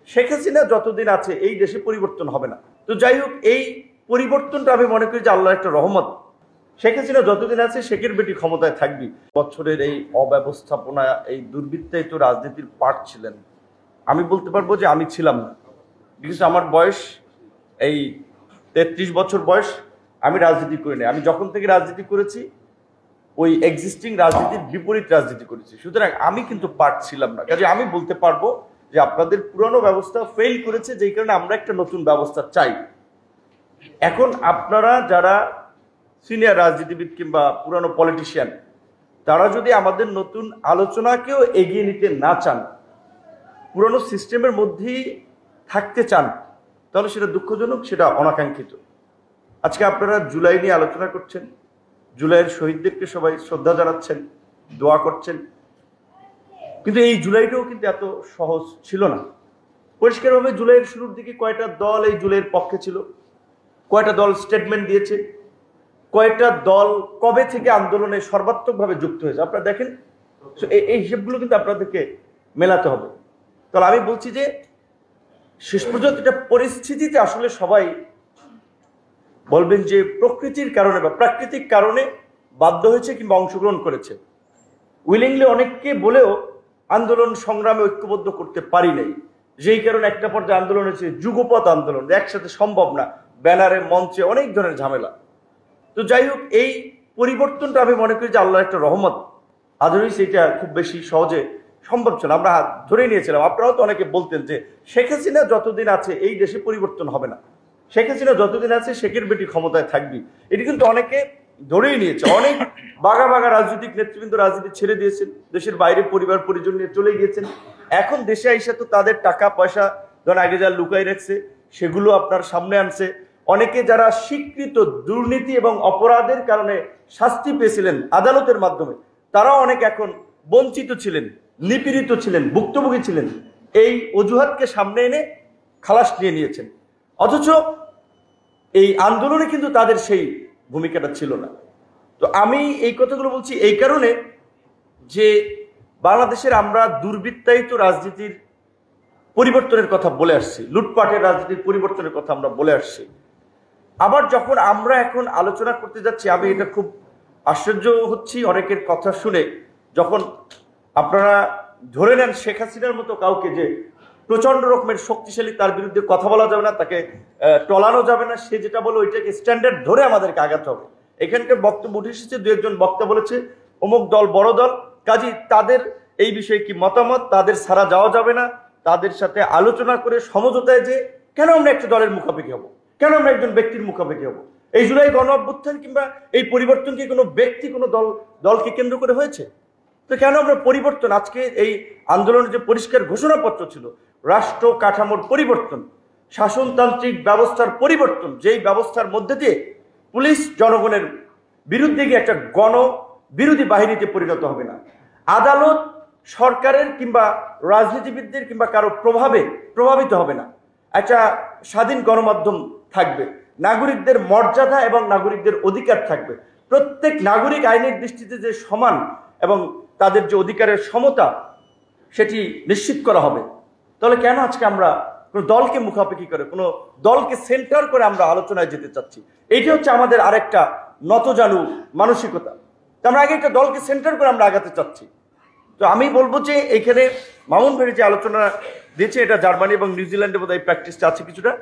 শেখ হাসিনা যতদিন আছে এই দেশে পরিবর্তন হবে না। তো যাই হোক, এই পরিবর্তনটা আমি মনে করি যে আল্লাহর একটা রহমত। শেখ হাসিনা যতদিন আছে শেখের বেটি ক্ষমতায় থাকবি। বছরের এই অব্যবস্থাপনা, এই দুর্বৃত্তায়িত রাজনীতির পার্ট ছিলেন। আমি বলতে পারবো যে আমি ছিলাম না, বিকজ আমার বয়স এই 33 বছর বয়স। আমি রাজনীতি করি না। আমি যখন থেকে রাজনীতি করেছি ওই এক্সিস্টিং রাজনীতির বিপরীত রাজনীতি করেছি। সুতরাং আমি কিন্তু পার্ট ছিলাম না। কাজে আমি বলতে পারবো যে আপনাদের পুরানো ব্যবস্থা ফেল করেছে, যেই কারণে আমরা একটা নতুন ব্যবস্থা চাই। এখন আপনারা যারা সিনিয়র রাজনীতিবিদ কিংবা পুরানো পলিটিশিয়ান, তারা যদি আমাদের নতুন আলোচনাকেও এগিয়ে নিতে না চান, পুরানো সিস্টেমের মধ্যেই থাকতে চান, তাহলে সেটা দুঃখজনক, সেটা অনাকাঙ্ক্ষিত। আজকে আপনারা জুলাই নিয়ে আলোচনা করছেন, জুলাইয়ের শহীদদেরকে সবাই শ্রদ্ধা জানাচ্ছেন, দোয়া করছেন, কিন্তু এই জুলাইটাও কিন্তু এত সহজ ছিল না। পরিষ্কারভাবে জুলাইয়ের শুরুর দিকে কয়টা দল এই জুলাইয়ের পক্ষে ছিল, কয়টা দল স্টেটমেন্ট দিয়েছে, কয়টা দল কবে থেকে আন্দোলনে সর্বাত্মকভাবে যুক্ত হয়েছে আপনারা দেখেন। এই হিসেবগুলো কিন্তু আপনাদেরকে মেলাতে হবে। তাহলে আমি বলছি যে শেষ পর্যন্ত এটা পরিস্থিতিতে আসলে সবাই বলবেন যে প্রকৃতির কারণে বা প্রাকৃতিক কারণে বাধ্য হয়েছে কিংবা অংশগ্রহণ করেছে। উইলিংলি অনেককে বলেও আন্দোলন সংগ্রামে ঐক্যবদ্ধ করতে পারি নাই, যেই কারণে একটা পর্যায়ে আন্দোলন হয়েছে যুগপৎ আন্দোলন, একসাথে সম্ভব না, ব্যানারে মঞ্চে অনেক ধরনের ঝামেলা। তো যাই হোক, এই পরিবর্তনটা আমি মনে করি যে আল্লাহর একটা রহমত। আদরই সেটা খুব বেশি সহজে সম্ভব ছিল, আমরা ধরে নিয়েছিলাম। আপনারাও তো অনেকে বলতেন যে শেখ হাসিনা যতদিন আছে এই দেশে পরিবর্তন হবে না, শেখ হাসিনা যতদিন আছে শেখের বেটি ক্ষমতায় থাকবি। এটি কিন্তু অনেকে ধরেই নিয়েছে। অনেক বাঘা বাঘা রাজনৈতিক নেতৃবৃন্দ রাজনীতি ছেড়ে দিয়েছেন, দেশের বাইরে পরিবার পরিজন নিয়ে চলে গিয়েছেন। এখন দেশে আইসা তো তাদের টাকা পয়সা ধরেন আগে যা লুকাই রাখছে সেগুলো আপনার সামনে আনছে। অনেকে যারা স্বীকৃত দুর্নীতি এবং অপরাধের কারণে শাস্তি পেয়েছিলেন আদালতের মাধ্যমে, তারাও অনেক এখন বঞ্চিত ছিলেন, নিপীড়িত ছিলেন, ভুক্তভোগী ছিলেন। এই অজুহাতকে সামনে এনে খালাস নিয়ে নিয়েছেন। অথচ এই আন্দোলনে কিন্তু তাদের সেই ভূমিকাটা ছিল না। তো আমি এই কথাগুলো বলছি এই কারণে যে বাংলাদেশের আমরা দুর্বৃত্তায়িত রাজনীতির পরিবর্তনের কথা বলে আসছি, লুটপাটের রাজনীতির পরিবর্তনের কথা আমরা বলে আসছি। আবার যখন আমরা এখন আলোচনা করতে যাচ্ছি, আমি এটা খুব আশ্চর্য হচ্ছি অনেকের কথা শুনে, যখন আপনারা ধরে নেন শেখ হাসিনার মতো কাউকে যে প্রচন্ড রকমের শক্তিশালী, তার বিরুদ্ধে কথা বলা যাবে না, তাকে টলানো যাবে না, সে যেটা বলে ওইটাকে স্ট্যান্ডার্ড ধরে আমাদেরকে আগাতে হবে। এখানকার বক্তব্য উঠে এসেছে, দু একজন বক্তা বলেছে অমুক দল বড় দল, কাজী তাদের এই বিষয়ে কি মতামত, তাদের ছাড়া যাওয়া যাবে না, তাদের সাথে আলোচনা করে সমঝোতায় যে কেন আমরা একটা দলের মুখাপেক্ষি হব, কেন আমরা একজন ব্যক্তির মুখাপেক্ষি হব। এই জুলাই গণ অভ্যুত্থান কিংবা এই পরিবর্তন কি কোনো ব্যক্তি, কোনো দলকে কেন্দ্র করে হয়েছে? তো কেন আমরা পরিবর্তন, আজকে এই আন্দোলনের যে পরিষ্কার ঘোষণাপত্র ছিল রাষ্ট্র কাঠামোর পরিবর্তন, শাসনতান্ত্রিক ব্যবস্থার পরিবর্তন, যেই ব্যবস্থার মধ্যে দিয়ে পুলিশ জনগণের বিরুদ্ধে গিয়ে একটা গণ বিরোধী বাহিনীতে পরিণত হবে না, আদালত সরকারের কিংবা রাজনীতিবিদদের কিংবা কারো প্রভাবিত হবে না, একটা স্বাধীন গণমাধ্যম থাকবে, নাগরিকদের মর্যাদা এবং নাগরিকদের অধিকার থাকবে, প্রত্যেক নাগরিক আইনের দৃষ্টিতে যে সমান এবং তাদের যে অধিকারের সমতা সেটি নিশ্চিত করা হবে। তাহলে কেন আজকে আমরা কোনো দলকে মুখাপেক্ষি করে, কোনো দলকে সেন্টার করে আমরা আলোচনায় যেতে চাচ্ছি? এইটা হচ্ছে আমাদের আরেকটা নতজানু মানসিকতা। আমরা আগে একটা দলকে সেন্টার করে আমরা আগাতে চাচ্ছি। তো আমি বলবো যে এখানে মামুন ভাই যে আলোচনা দিয়েছে, এটা জার্মানি এবং নিউজিল্যান্ডে বোধহয় প্র্যাকটিসটা আছে কিছুটা।